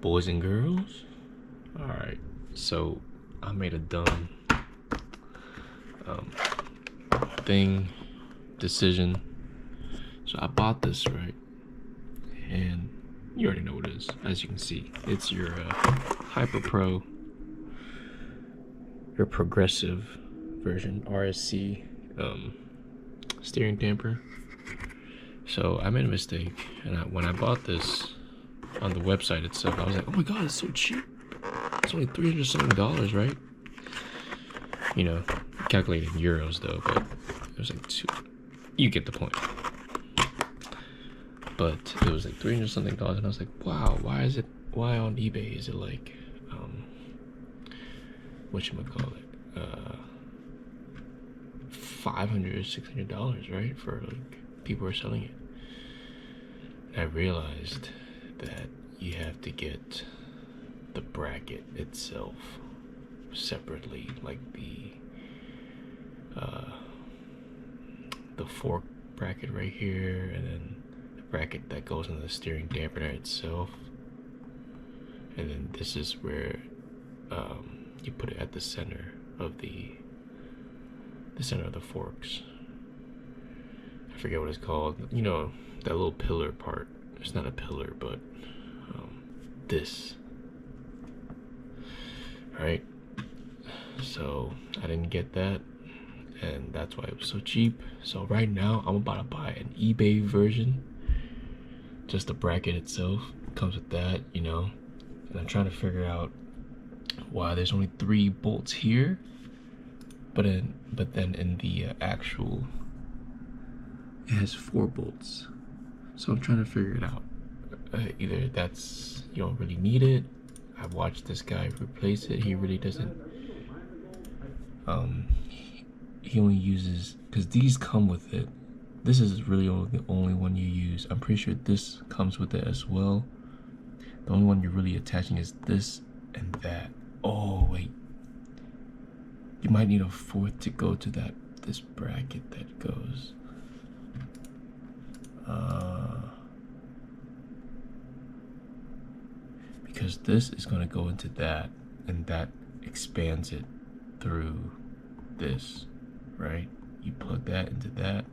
Boys and girls. All right, so I made a dumb decision. So I bought this, right? And you already know what it is. As you can see, it's your HyperPro, your progressive version RSC steering damper. So I made a mistake, and when I bought this on the website itself, I was like, oh my god, it's so cheap. It's only $300 something, right? You know, calculated in euros though, but it was like you get the point. But it was like $300 something, and I was like, wow, why on eBay is it like whatchamacallit, $500-600, right? For like people are selling it. And I realized that you have to get the bracket itself separately, like the fork bracket right here, and then the bracket that goes into the steering dampener itself, and then this is where you put it at the center of the forks. I forget what it's called. You know, that little pillar part. It's not a pillar, but this. Right? So I didn't get that, and that's why it was so cheap. So right now I'm about to buy an eBay version. Just the bracket itself comes with that, you know. And I'm trying to figure out why there's only 3 bolts here, but then in the actual it has 4 bolts. So I'm trying to figure it out. Either that's, you don't really need it. I watched this guy replace it. He really doesn't. He only uses, because these come with it. This is really the only one you use. I'm pretty sure this comes with it as well. The only one you're really attaching is this and that. Oh wait, you might need a 4th to go to this bracket that goes. Because this is going to go into that, and that expands it through this, right? You plug that into that,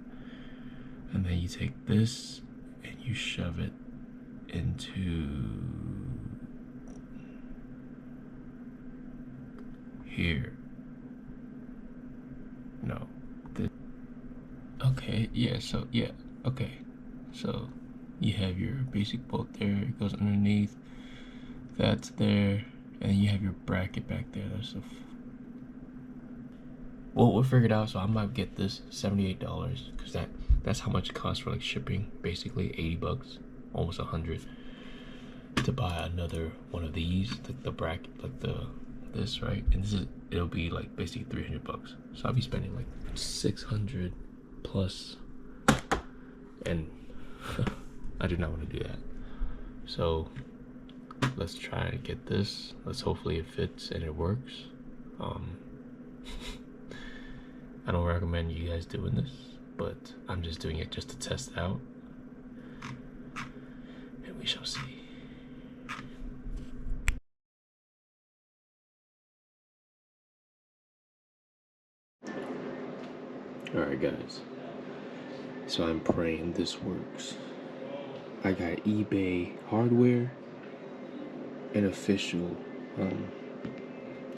and then you take this and you shove it into here. No, this. Okay, yeah, so yeah, okay. So you have your basic bolt there, it goes underneath. That's there, and you have your bracket back there. Well, we'll figure it out. So I might get this $78, because that's how much it costs for like shipping. Basically $80, almost 100, to buy another one of these, the bracket, like this, right? And it'll be like basically $300. So I'll be spending like 600 plus, and I do not want to do that. So let's try and get this. Let's hopefully it fits and it works. I don't recommend you guys doing this, but I'm just doing it just to test it out, and we shall see. Alright guys, so I'm praying this works. I got eBay hardware and official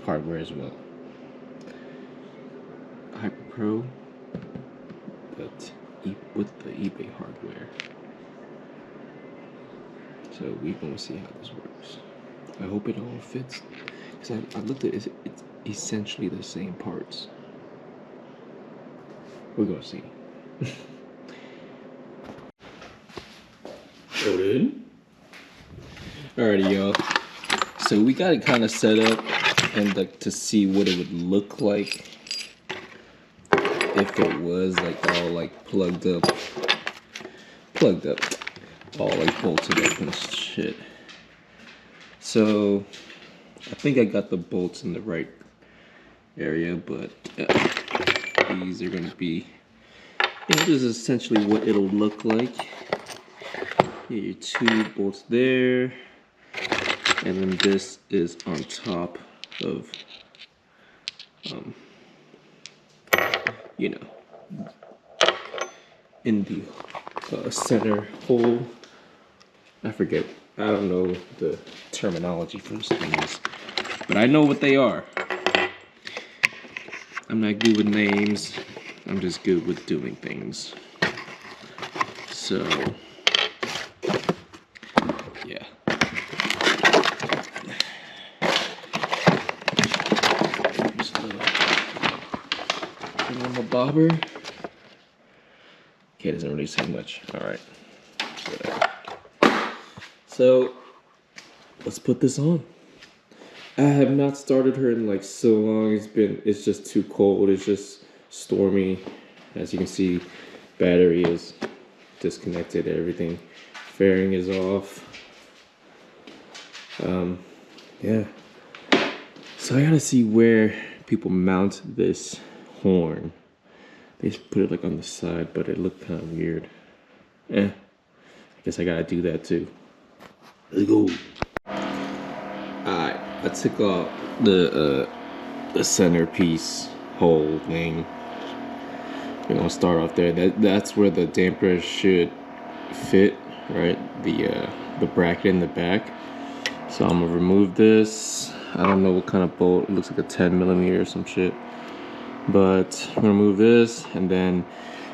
hardware as well. HyperPro, but with the eBay hardware. So we're gonna see how this works. I hope it all fits, because I looked at it, it's essentially the same parts. We're gonna see. Loaded. Alrighty, y'all. So we got it kind of set up, and like to see what it would look like if it was like all like plugged up, all like bolted up and shit. So I think I got the bolts in the right area, but these are gonna be, this is essentially what it'll look like. Yeah, your 2 bolts there, and then this is on top of, you know, in the center hole. I forget. I don't know the terminology for these things, but I know what they are. I'm not good with names. I'm just good with doing things. So, yeah. Just a little thing on the bobber. Okay, it doesn't really say much. All right. So, let's put this on. I have not started her in like so long. It's just too cold. It's just stormy. As you can see, battery is disconnected. Everything, fairing is off. Yeah. So I gotta see where people mount this horn. They just put it like on the side, but it looked kind of weird. I guess I gotta do that too. Let's go. Alright, I took off the centerpiece hole thing. We're gonna start off there. That's where the damper should fit, right? The bracket in the back. So I'm gonna remove this. I don't know what kind of bolt. It looks like a 10mm or some shit. But I'm gonna remove this, and then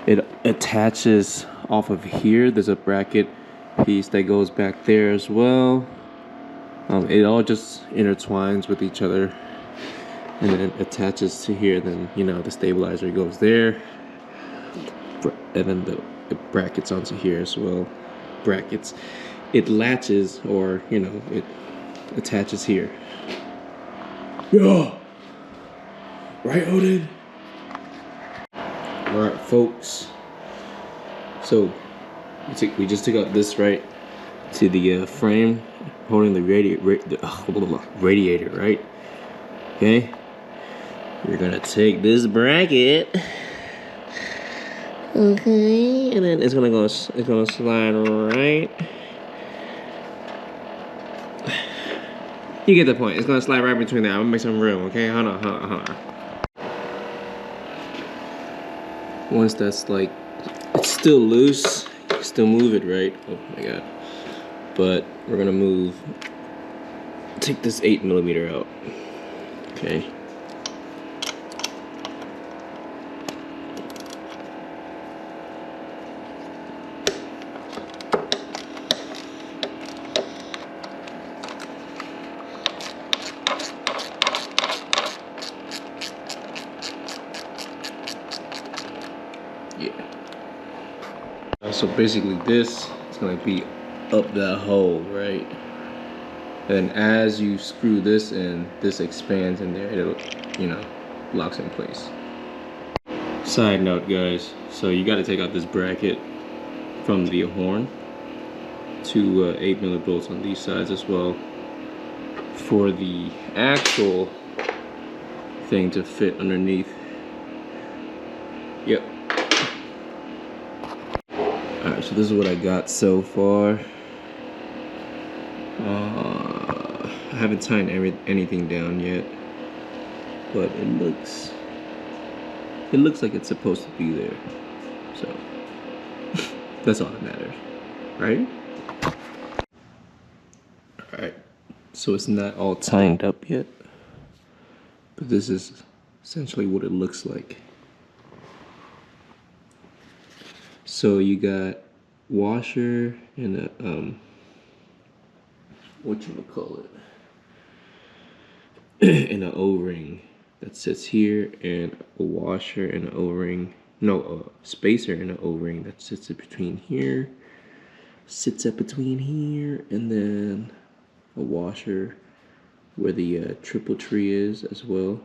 it attaches off of here. There's a bracket piece that goes back there as well. It all just intertwines with each other, and then it attaches to here. Then, you know, the stabilizer goes there, and then the brackets onto here as well. Brackets. It latches, or, you know, it attaches here. Yeah. Right, Odin? Alright, folks. So, we just took out this right to the frame holding the radiator, right? Okay. We're gonna take this bracket. Okay, and then it's gonna slide right. You get the point. It's gonna slide right between there. I'm gonna make some room, okay? Hold on. Once that's like, it's still loose, you can still move it, right? Oh my god. But we're gonna take this 8mm out. Okay. So basically this is going to be up that hole, right? And as you screw this in, this expands in there. It'll, you know, locks in place. Side note, guys. So you got to take out this bracket from the horn. Two 8mm bolts on these sides as well. For the actual thing to fit underneath. Yep. Alright, so this is what I got so far. I haven't tightened anything down yet, but it looks like it's supposed to be there. So that's all that matters, right? Alright, so it's not all tightened up yet, but this is essentially what it looks like. So you got washer and a whatchamacallit, and an O-ring that sits here, and a washer and an O-ring, no, a spacer and an O-ring that sits in between here, and then a washer where the triple tree is as well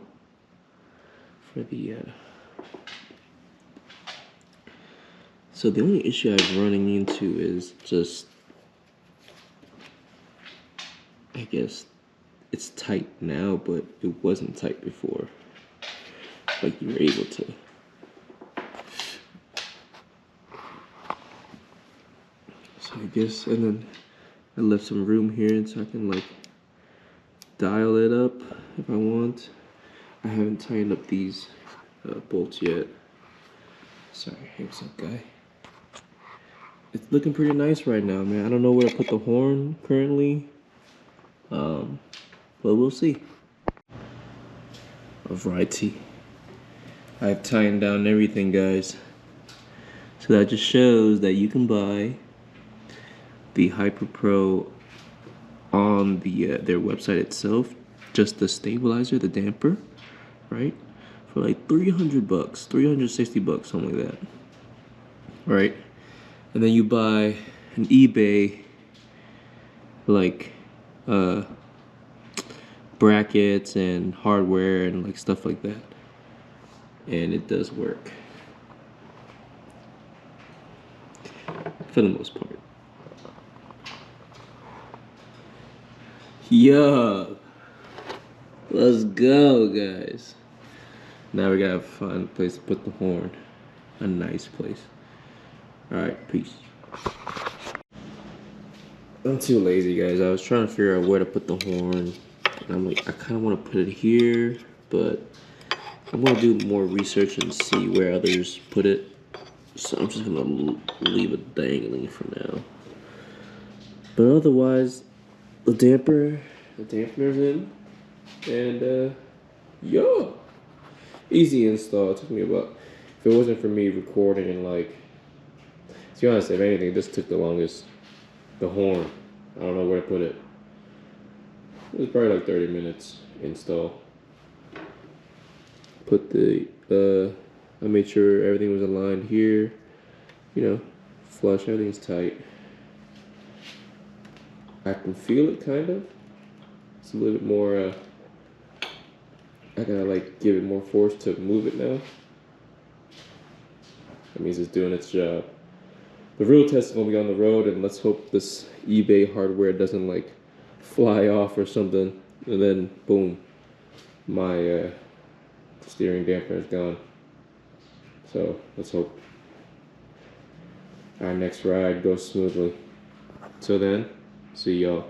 for the so the only issue I'm running into is just, I guess it's tight now, but it wasn't tight before. Like, you were able to. So I guess, and then I left some room here so I can like dial it up if I want. I haven't tightened up these bolts yet. Sorry, hey, what's up, guy? It's looking pretty nice right now, man. I don't know where to put the horn currently, but we'll see. Alrighty, I've tightened down everything, guys. So that just shows that you can buy the HyperPro on the their website itself, just the stabilizer, the damper, right? For like 300 bucks, 360 bucks, something like that, right? And then you buy an eBay like brackets and hardware and like stuff like that, and it does work for the most part. Yo, let's go, guys. Now we gotta find a place to put the horn, a nice place. Alright, peace. I'm too lazy, guys. I was trying to figure out where to put the horn, and I'm like, I kind of want to put it here, but I'm gonna do more research and see where others put it. So I'm just gonna leave it dangling for now. But otherwise, the dampener's in, and yo, easy install. It took me about, if it wasn't for me recording and like, to be honest, if anything, this took the longest. The horn, I don't know where to put it. It was probably like 30 minutes install. Put the, I made sure everything was aligned here. You know, flush, everything's tight. I can feel it kind of. It's a little bit more, I gotta like give it more force to move it now. That means it's doing its job. The real test is gonna be on the road, and let's hope this eBay hardware doesn't like fly off or something, and then boom, my steering dampener is gone. So let's hope our next ride goes smoothly. Till then, see y'all.